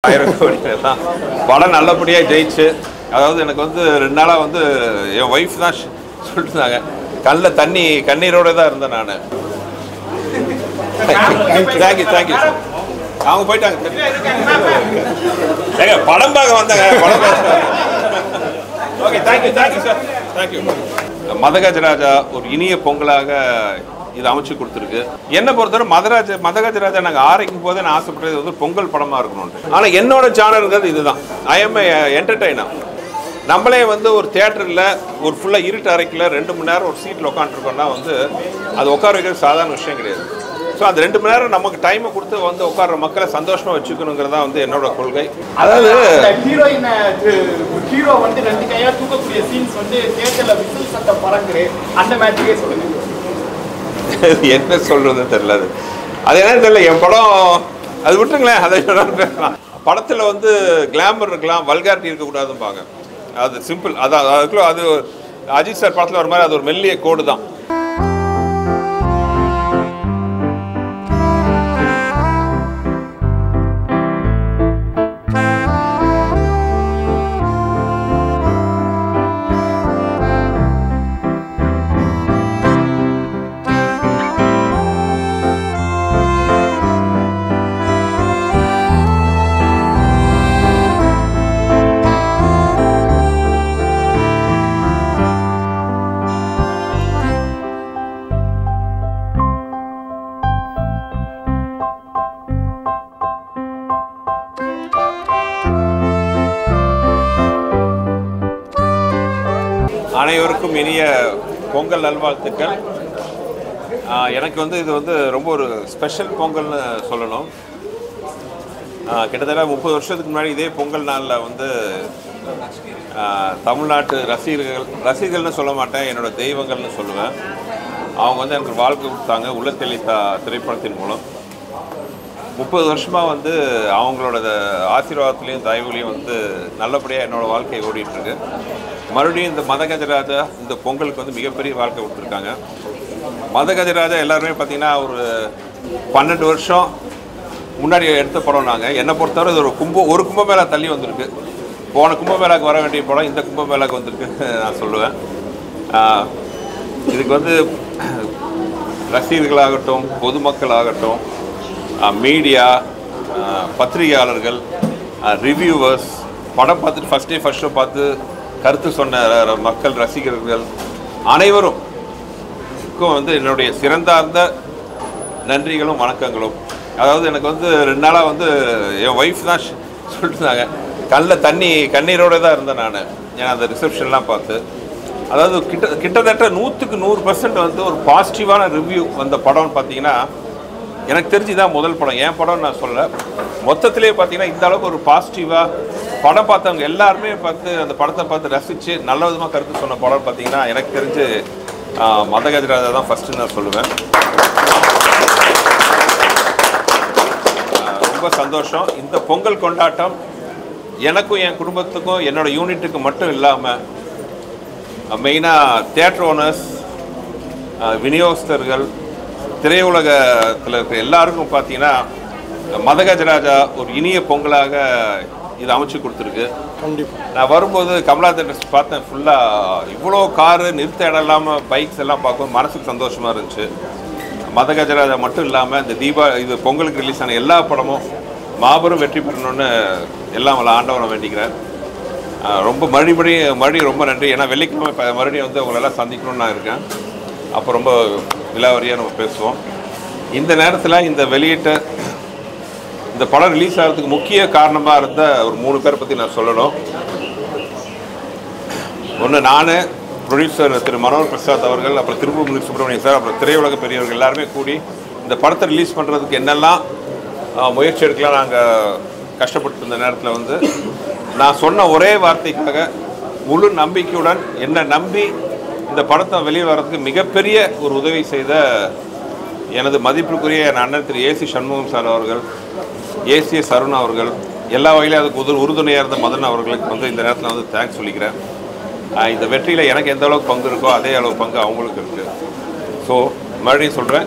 1000 கோடி எல்லாம் படம் நல்லபடியாக ஜெயிச்சு, அதாவது எனக்கு வந்து 2 நாளாக வந்து என் ஒய்ஃப் தான் சொல்லிட்டு இருந்தாங்க, கண்ணீரோட தான் இருந்தேன் நான். Thank you sir. அவங்க போயிட்டாங்க. படம் பார்க்க வந்தாங்க. படம் okay, thank you sir. Thank you. Madha Gaja Raja ஒரு இனிய பொங்கலாக இது அமைச்சு கொடுத்துருக்கு. என்னை பொறுத்தவரை மதகஜராஜா நாங்கள் ஆரம்பிக்கும் போதே நான் ஆசைப்பட்டது வந்து பொங்கல் படமாக இருக்கணும்னு. ஆனால் என்னோட சேனல்ங்கிறது இதுதான். I am entertainer. நம்மளே வந்து ஒரு தியேட்டரில் ஒரு ஃபுல்லாக இருட்டு அறைக்கில் 2 மணி நேரம் ஒரு சீட்டில் உட்காந்துருக்கோம்னா வந்து அது உட்கார வைக்கிறது சாதாரண விஷயம் கிடையாது. ஸோ அந்த 2 மணி நேரம் நமக்கு டைமை கொடுத்து வந்து உட்கார்ற மக்களை சந்தோஷமாக வச்சுக்கணுங்கிறதா வந்து என்னோட கொள்கை. அதாவது ஹீரோ வந்து 2 கையா தூக்கக்கூடிய சீன்ஸ் வந்து தியேட்டரில் விசில் சத்தம் பறக்குது. அந்த மேட்சுக்கே சொல்லுங்க. என்ன சொல்றதுன்னு தெரியல. அது என்னன்னு தெரியல. என் படம் அது விட்டுருங்களேன், அதை பேசலாம். படத்தில் வந்து கிளாமர் இருக்கலாம், வல்காரிட்டி இருக்கக்கூடாதும்பாங்க. அது சிம்பிள். அதான் அதுக்குள்ள அது அஜித் சார் படத்தில் வர மாதிரி அது ஒரு மெல்லிய கோடு தான். அனைவருக்கும் இனிய பொங்கல் நல்வாழ்த்துக்கள். எனக்கு வந்து இது வந்து ரொம்ப ஒரு ஸ்பெஷல் பொங்கல்னு சொல்லணும். கிட்டத்தட்ட 30 வருஷத்துக்கு முன்னாடி இதே பொங்கல் நாளில் வந்து தமிழ்நாட்டு ரசிகர்கள்னு சொல்ல மாட்டேன், என்னோட தெய்வங்கள்னு சொல்லுவேன். அவங்க வந்து எனக்கு வாழ்க்கை கொடுத்தாங்க உள்ளத்தெளி திரைப்படத்தின் மூலம். 30 வருஷமாக வந்து அவங்களோட ஆசீர்வாதத்துலேயும் தயவுலையும் வந்து நல்லபடியாக என்னோடய வாழ்க்கை ஓடிட்டுருக்கு. மறுபடியும் இந்த மதகஜராஜா இந்த பொங்கலுக்கு வந்து மிகப்பெரிய வாழ்க்கை கொடுத்துருக்காங்க. மதகஜராஜா எல்லாருமே பார்த்திங்கன்னா ஒரு 12 வருஷம் முன்னாடி எடுத்த படம். நாங்கள் என்னை பொறுத்தவரை இது ஒரு கும்பமேளா தள்ளி வந்திருக்கு. போன கும்பமேளாவுக்கு வர வேண்டிய படம் இந்த கும்பமேளாவுக்கு வந்திருக்கு நான் சொல்லுவேன். இதுக்கு வந்து ரசிகர்களாகட்டும், பொதுமக்கள் ஆகட்டும், மீடியா, பத்திரிகையாளர்கள், ரிவ்யூவர்ஸ், படம் பார்த்துட்டு ஃபஸ்ட் ஷோ பார்த்து கருத்து சொன்ன மக்கள், ரசிகர்கள் அனைவரும் வந்து என்னுடைய சிறந்தார்ந்த நன்றிகளும் வணக்கங்களும். அதாவது எனக்கு வந்து 2 நாளாக வந்து என் ஒய்ஃப் தான் சொல்லிட்டு இருந்தாங்க, கண்ணீரோடு தான் இருந்தேன் நான். ஏன்னா அந்த ரிசப்ஷன்லாம் பார்த்து, அதாவது கிட்டத்தட்ட 100க்கு 100% வந்து ஒரு பாசிட்டிவான ரிவ்யூ வந்த படம்னு பார்த்தீங்கன்னா எனக்கு தெரிஞ்சு தான் முதல் படம். என் படம்னு நான் சொல்ல, மொத்தத்திலே பார்த்தீங்கன்னா இந்த அளவுக்கு ஒரு பாசிட்டிவாக படம் பார்த்தவங்க எல்லாருமே பார்த்து அந்த படத்தை பார்த்து ரசித்து நல்ல விதமாக கருத்து சொன்ன படம் பார்த்தீங்கன்னா எனக்கு தெரிஞ்சு மதகஜராஜா தான் ஃபஸ்ட்டு நான் சொல்லுவேன். ரொம்ப சந்தோஷம். இந்த பொங்கல் கொண்டாட்டம் எனக்கும் என் குடும்பத்துக்கும் என்னோடய யூனிட்டுக்கு மட்டும் இல்லாமல் மெயினாக தியேட்டர் ஓனர்ஸ், விநியோகஸ்தர்கள், திரையுலகத்தில் இருக்கிற எல்லாருக்கும் பார்த்தீங்கன்னா மதகஜராஜா ஒரு இனிய பொங்கலாக இது அமைச்சு கொடுத்துருக்கு. கண்டிப்பாக நான் வரும்போது கமலா தேட்டர்ஸ் பார்த்தேன். ஃபுல்லாக இவ்வளோ காரு நிறுத்த இடம் இல்லாமல் பைக்ஸ் எல்லாம் பார்க்கும்போது மனசுக்கு சந்தோஷமாக இருந்துச்சு. மதகஜராஜா மட்டும் இல்லாமல் இந்த இது பொங்கலுக்கு ரிலீஸ் ஆன எல்லா படமும் மாபெரும் வெற்றி பெறணும்னு எல்லாம் ஆண்டவனை வேண்டிக்கிறேன். ரொம்ப மறுபடியும் ரொம்ப நன்றி. ஏன்னா வெள்ளிக்கிழமை மறுபடியும் வந்து உங்களெல்லாம் சந்திக்கணும்னு நான் இருக்கேன். அப்போ ரொம்ப விலாவரியாக நம்ம பேசுவோம். இந்த நேரத்தில் இந்த வெளியிட்ட இந்த படம் ரிலீஸ் ஆகிறதுக்கு முக்கிய காரணமாக இருந்த ஒரு 3 பேரை பற்றி நான் சொல்லணும். ஒன்று நான், ப்ரொடியூசர் திரு மனோகர் பிரசாத் அவர்கள், அப்புறம் திருப்பூர் சுப்பிரமணியம் சார், அப்புறம் திரையுலக பெரியவர்கள் எல்லாருமே கூடி இந்த படத்தை ரிலீஸ் பண்ணுறதுக்கு என்னெல்லாம் முயற்சி எடுக்கலாம் நாங்கள் கஷ்டப்பட்டு இருந்த நேரத்தில் வந்து நான் சொன்ன ஒரே வார்த்தைக்காக முழு நம்பிக்கையுடன் என்னை நம்பி இந்த படத்தை வெளியே வர்றதுக்கு மிகப்பெரிய ஒரு உதவி செய்த எனது மதிப்புக்குரிய என் அண்ணன் திரு ஏசி சண்முகம் சார் அவர்கள், ஏசிஎஸ் அருண் அவர்கள், எல்லா வகையிலும் அதுக்கு உறுதுணையாக இருந்த மதன் அவர்களுக்கு வந்து இந்த நேரத்தில் வந்து தேங்க்ஸ் சொல்லிக்கிறேன். இந்த வெற்றியில் எனக்கு எந்த அளவுக்கு பங்கு இருக்கோ அதே அளவு பங்கு அவங்களுக்கு இருக்குது. ஸோ மறுபடியும் சொல்கிறேன்,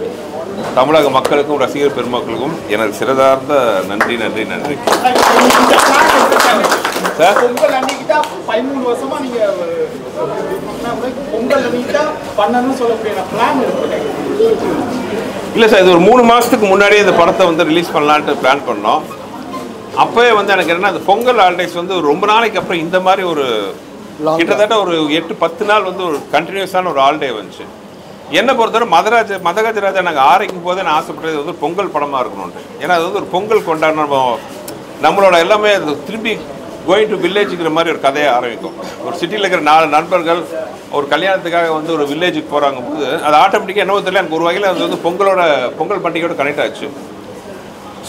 தமிழக மக்களுக்கும் ரசிகர் பெருமக்களுக்கும் எனக்கு சிறதார்ந்த நன்றி நன்றி நன்றி சார். பொங்கல் அன்னைக்கு தான் 13 வருஷமா நீங்க பொங்கல் அன்னைக்கு தான் பண்ணணும்னு சொல்லக்கூடிய பிளான் இருக்கு. இல்லை சார், இது ஒரு 3 மாதத்துக்கு முன்னாடியே இந்த படத்தை வந்து ரிலீஸ் பண்ணலான்ட்டு பிளான் பண்ணோம். அப்போவே வந்து எனக்கு என்னன்னா அந்த பொங்கல் ஹாலிடேஸ் வந்து ரொம்ப நாளைக்கு அப்புறம் இந்த மாதிரி ஒரு கிட்டத்தட்ட ஒரு 8-10 நாள் வந்து ஒரு கண்டினியூஸான ஒரு ஹாலிடே வந்துச்சு. என்னை பொறுத்தவரை மதகஜராஜா நாங்கள் ஆரம்பிக்கும் போதே நான் ஆசைப்பட்டது வந்து பொங்கல் படமாக இருக்கணும்ட்டு. ஏன்னா அது வந்து ஒரு பொங்கல் கொண்டாடணும், நம்மளோட எல்லாமே திரும்பி கோயிங் டு வில்லேஜுங்கிற மாதிரி ஒரு கதையை ஆரம்பிக்கும். ஒரு சிட்டியில் இருக்கிற 4 நண்பர்கள் ஒரு கல்யாணத்துக்காக வந்து ஒரு வில்லேஜுக்கு போகிறாங்க போது அது ஆட்டோமேட்டிக்காக என்ன தெரியல எனக்கு ஒரு வகையில் அது வந்து பொங்கல் பண்டிகையோட கனெக்ட் ஆச்சு.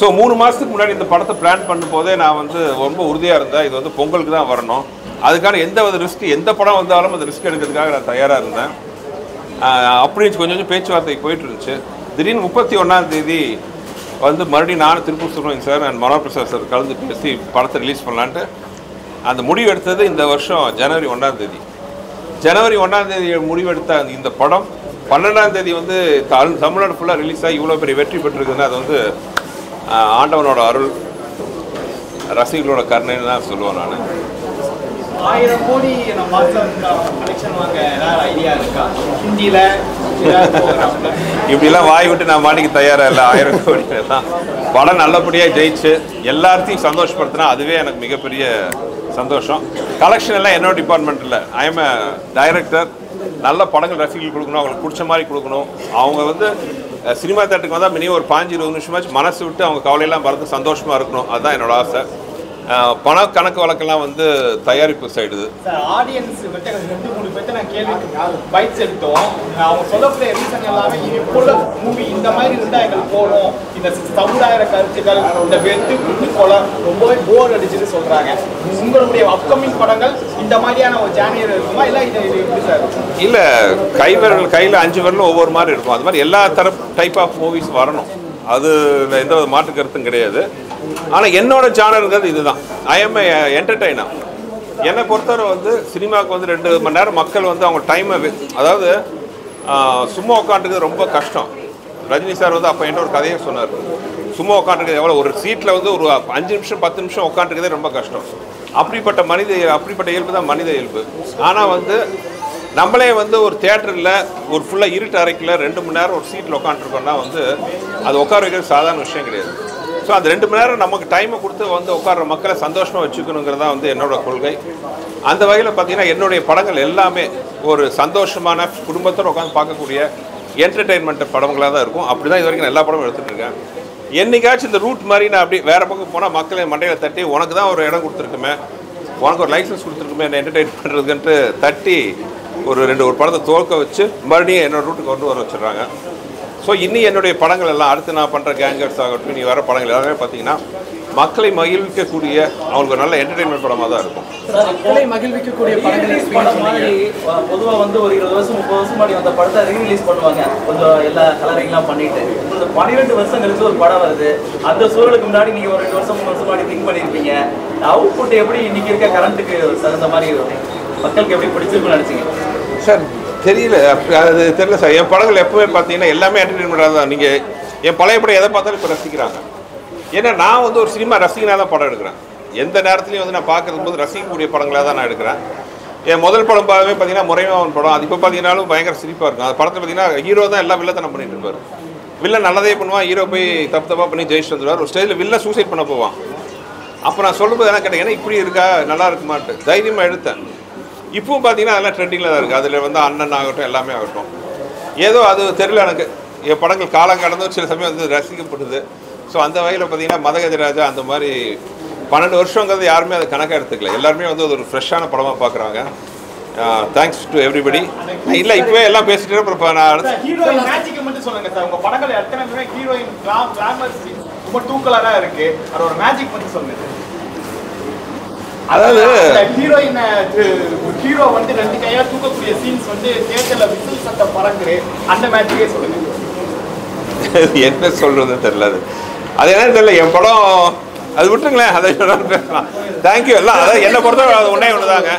ஸோ 3 மாதத்துக்கு முன்னாடி இந்த படத்தை பிளான் பண்ணும் போதே நான் வந்து ரொம்ப உறுதியாக இருந்தேன், இது வந்து பொங்கலுக்கு தான் வரணும். அதுக்கான எந்த ரிஸ்க், எந்த படம் வந்தாலும் அந்த ரிஸ்க் எடுக்கிறதுக்காக நான் தயாராக இருந்தேன். அப்படி கொஞ்சம் பேச்சுவார்த்தைக்கு போயிட்டு இருந்துச்சு. திடீர்னு 31ஆம் தேதி வந்து மறுபடியும் நானும் Tiruppur Subramanian sir and Manohar Prasad sir கலந்து பேசி படத்தை ரிலீஸ் பண்ணலான்ட்டு அந்த முடிவு எடுத்தது இந்த வருஷம் ஜனவரி 1ஆம் தேதி. ஜனவரி 1ஆம் தேதி முடிவெடுத்த இந்த படம் 12ஆம் தேதி வந்து தமிழ்நாடு ஃபுல்லாக ரிலீஸ் ஆகி இவ்வளோ பெரிய வெற்றி பெற்றிருக்குன்னா அது வந்து ஆண்டவனோட அருள், ரசிகர்களோட கருணைன்னு தான் சொல்லுவேன் நான். 1000 கோடி கலெக்ஷன் வாங்க ஏதாவது ஐடியா இருக்கா? ஹிந்தியில இப்படிலாம் வாய் விட்டு நான் மாட்டிக்க தயாரா இல்லை. 1000 கோடி தான் படம் நல்லபடியாக ஜெயிச்சு எல்லாத்தையும் சந்தோஷப்படுத்தினா அதுவே எனக்கு மிகப்பெரிய சந்தோஷம். கலெக்ஷன் எல்லாம் என்னோட டிபார்ட்மெண்ட் இல்லை. I am a director. நல்ல படங்கள் ரசிகர்கள் கொடுக்கணும், அவங்களுக்கு பிடிச்ச மாதிரி கொடுக்கணும். அவங்க வந்து சினிமா தேட்டருக்கு வந்தால் மினிமம் ஒரு 5-20 நிமிஷமாச்சு மனசு விட்டு அவங்க கவலையெல்லாம் மறந்து சந்தோஷமாக இருக்கணும். அதுதான் என்னோட ஆசை. பண கணக்கு வழக்கெல்லாம் வந்து தயாரிப்பு சைடு. ஆடியன்ஸ் கிட்ட 2-3 பேர்த்த நான் கேள்வி பைட்ஸ் எடுத்தோம். அவங்க சொல்லக்கூடிய ரீசன் எல்லாமே இப்போ மூவி இந்த மாதிரி இருந்தால் எங்களுக்கு போகணும், இந்த சமுதாய கருத்துக்கள், இந்த வெட்டு குண்டு கொலை ரொம்பவே போர் அடிச்சுன்னு சொல்றாங்க. உங்களுடைய அப்கமிங் படங்கள் இந்த மாதிரியான ஒரு ஜானியர் இருக்குமா இல்லை இது எப்படி சார்? இல்லை, கையில் 5 விரலும் ஒவ்வொரு மாதிரி இருக்கும். அது மாதிரி எல்லா டைப் ஆஃப் மூவிஸ் வரணும், அது எந்த மாற்று கருத்தும் கிடையாது. ஆனால் என்னோட ஜானருங்கிறது இதுதான். I M A entertainer. என்னை பொறுத்தவரை வந்து சினிமாவுக்கு வந்து 2 மணி நேரம் மக்கள் வந்து அவங்க டைமை, அதாவது சும்மா உட்காந்துருக்கிறது ரொம்ப கஷ்டம். ரஜினி சார் வந்து அப்போ என்ன ஒரு கதையை சொன்னார், சும்மா உட்காந்துருக்கிறது எவ்வளோ, ஒரு சீட்டில் வந்து ஒரு 5 நிமிஷம் 10 நிமிஷம் உட்காந்துருக்கிறதே ரொம்ப கஷ்டம். அப்படிப்பட்ட இயல்பு தான் மனித இயல்பு. ஆனால் வந்து நம்மளே வந்து ஒரு தியேட்டரில் ஒரு ஃபுல்லாக இருட்டு அறைக்கில் 2 மணி நேரம் ஒரு சீட்டில் உட்காந்துருக்கோம்னா வந்து அது உட்கார வைக்கிறது சாதாரண விஷயம் கிடையாது. ஸோ அந்த 2 மணி நேரம் நமக்கு டைமை கொடுத்து வந்து உட்கார்ற மக்களை சந்தோஷமாக வச்சுக்கணுங்கிறதா வந்து என்னோட கொள்கை. அந்த வகையில் பார்த்தீங்கன்னா என்னுடைய படங்கள் எல்லாமே ஒரு சந்தோஷமான குடும்பத்தோடு உட்காந்து பார்க்கக்கூடிய என்டர்டெயின்மெண்ட் படங்களாக தான் இருக்கும். அப்படி தான் இது வரைக்கும் நான் எல்லா படமும் எடுத்துகிட்டு இருக்கேன். என்னைக்காச்சும் இந்த ரூட் மாதிரி நான் அப்படி வேறு பக்கம் போனால் மக்களை மண்டையில் தட்டி உனக்கு தான் ஒரு இடம் கொடுத்துருக்குமே, உனக்கு ஒரு லைசன்ஸ் கொடுத்துருக்குமே என்ன என்டர்டெயின் பண்ணுறதுன்ட்டு தட்டி ஒரு படத்தை தோற்க வச்சு மறுபடியும் என்னோடய ரூட்டுக்கு கொண்டு வர வச்சுடுறாங்க. ஸோ இன்னும் என்னுடைய படங்கள் எல்லாம் அடுத்து நான் பண்ணுற கேங்கர்ஸ் ஆகட்டும், நீ வர படங்கள் எல்லாமே பார்த்தீங்கன்னா மக்களை மகிழ்விக்கக்கூடிய அவங்களுக்கு ஒரு நல்ல என்டர்டெயின்மெண்ட் படமாக தான் இருக்கும். மக்களை மகிழ்விக்கக்கூடிய படம் மாதிரி பொதுவாக வந்து ஒரு 20 வருஷம் 30 வருஷம் முன்னாடி அந்த படத்தை ரீரிலீஸ் பண்ணுவாங்க, கொஞ்சம் எல்லா கலரிங்லாம் பண்ணிட்டு. இந்த 12 வருஷம் கழிச்சு ஒரு படம் வருது, அந்த சூழலுக்கு முன்னாடி நீங்கள் ஒரு 2 வருஷம் 3 வருஷம் முன்னாடி திங்க் பண்ணியிருப்பீங்க. அவுட் புட் எப்படி இன்னைக்கு இருக்க கரண்ட்டுக்கு தகுந்த மாதிரி மக்களுக்கு எப்படி பிடிச்சிருக்குன்னு நினச்சிங்க சார்? தெரியல, அது தெரியல சார். என் படங்கள் எப்பவுமே பார்த்தீங்கன்னா எல்லாமே என்டர்டெயின்மெண்ட்டாக தான். நீங்கள் என் பழைய படம் எதை பார்த்தாலும் இப்போ ரசிக்கிறாங்க. ஏன்னா நான் வந்து ஒரு சினிமா ரசிகனாக தான் படம் எடுக்கிறேன். எந்த நேரத்துலையும் வந்து நான் பார்க்கறது போது ரசிக்கக்கூடிய படங்களாக தான் நான் எடுக்கிறேன். என் முதல் படம் பார்த்தீங்கன்னா முறைமாவன் படம். அது இப்போ பார்த்தீங்கன்னாலும் பயங்கர சிரிப்பாக இருக்கும். அந்த படத்தில் பார்த்தீங்கன்னா ஹீரோ தான் எல்லா வில்லத்தனம் பண்ணிட்டு இருப்பார். வில்லன் நல்லதே பண்ணுவான், ஹீரோ போய் தப்பாக பண்ணி ஜெயிச்சுட்டு வந்துடுவார். ஒரு ஸ்டேஜில் வில்ல சூசைட் பண்ண போவான். அப்போ நான் சொல்லும்போது என்ன கேட்டேன், ஏன்னா இப்படி இருக்கா, நல்லா இருக்குமான்ட்டு தைரியமாக எடுத்தேன். இப்பவும் பார்த்தீங்கன்னா அதெல்லாம் ட்ரெண்டிங்கில் தான் இருக்குது. அதில் வந்து அண்ணன் ஆகட்டும் எல்லாமே ஆகட்டும், ஏதோ அது தெரியல எனக்கு. என் படங்கள் காலம் கடந்து சில சமயம் வந்து ரசிக்கப்படுது. ஸோ அந்த வகையில் பார்த்தீங்கன்னா மதகஜராஜா அந்த மாதிரி 12 வருஷங்கிறது யாருமே அதை கணக்காக எடுத்துக்கல. எல்லாருமே வந்து அது ஒரு ஃப்ரெஷ்ஷான படமாக பார்க்குறாங்க. Thanks to everybody. இல்லை இப்போவே எல்லாம் பேசிட்டு அப்புறம் நான் ஹீரோயின் மேஜிக்கை மட்டும் சொல்லுங்க சார். உங்கள் படங்கள் எத்தனை ஹீரோயின் கிளாமர் ரொம்ப தூக்கலாக இருக்கு, அது ஒரு மேஜிக் மட்டும் சொல்லுங்க. அதாவது ஹீரோ வந்து 2 கையா தூக்கக்கூடிய சீன்ஸ் வந்து தியேட்டர்ல விசில் சத்தம் பறக்குது, அந்த மேட்சுக்கே சொல்லுங்க. என்ன சொல்றதுன்னு தெரியல. அது என்னன்னு தெரியல. என் படம் அது விட்டுருங்களேன், அதை பேசலாம். தேங்க்யூ எல்லாம். அதாவது என்னை பொறுத்தவரை அது ஒன்று தாங்க.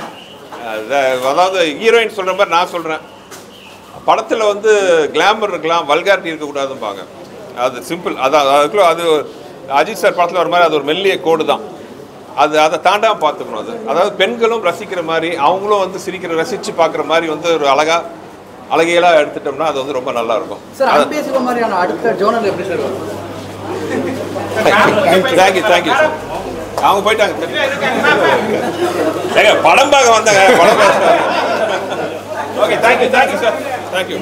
அதாவது ஹீரோயின் சொல்கிற மாதிரி நான் சொல்கிறேன், படத்தில் வந்து கிளாமர் இருக்கலாம், வல்காரிட்டி இருக்கக்கூடாதுன்னு பாங்க. அது சிம்பிள். அதுக்குள்ள அது அஜித் சார் படத்தில் வர மாதிரி அது ஒரு மெல்லிய கோடு தான். அதை தாண்டாமல் பார்த்துக்கணும். அதாவது பெண்களும் ரசிக்கிற மாதிரி, அவங்களும் வந்து ரசித்து பார்க்குற மாதிரி வந்து ஒரு அழகையெல்லாம் எடுத்துட்டோம்னா அது வந்து ரொம்ப நல்லா இருக்கும். சார் மாதிரியான அடுத்த ஜோனல் எப்படி சார் வரும்? Thank you sir. அவங்க போயிட்டாங்க. படம் பார்க்க வந்தாங்க. படம் பார்க்க. Okay, thank you sir. தேங்க்யூ.